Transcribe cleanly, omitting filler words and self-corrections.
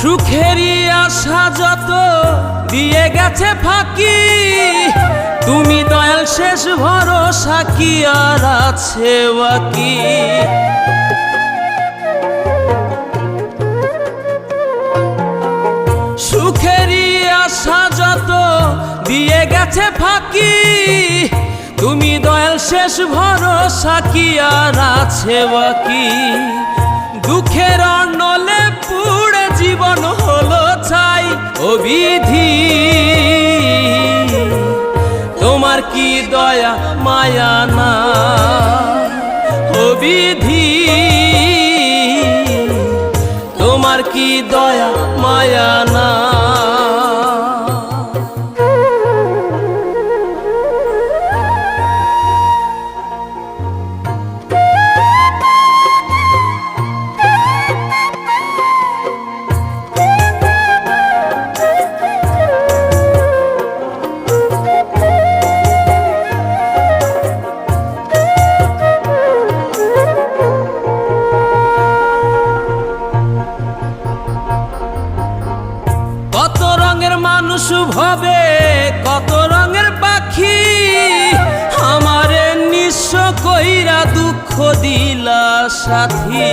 সুখেরই আশা যত দিয়ে গেছে ফাঁকি, তুমি দয়াল শেষ ভরসা কি আর আছে বাকি। সুখেরই আশা যত দিয়ে গেছে ফাঁকি, তুমি দয়াল শেষ ভরসা কি আর আছে বাকি। দুঃখের অনলে পুড়ে জীবন হলো ছাই, ও বিধি তোমার কি দয়া মায়া না, ও বিধি তোমার কি দয়া মায়া না। কত রঙের মানুষ ভবে কত রঙের পাখি, আমারে নিঃস্ব কইরা দুঃখ দিলা সাথী।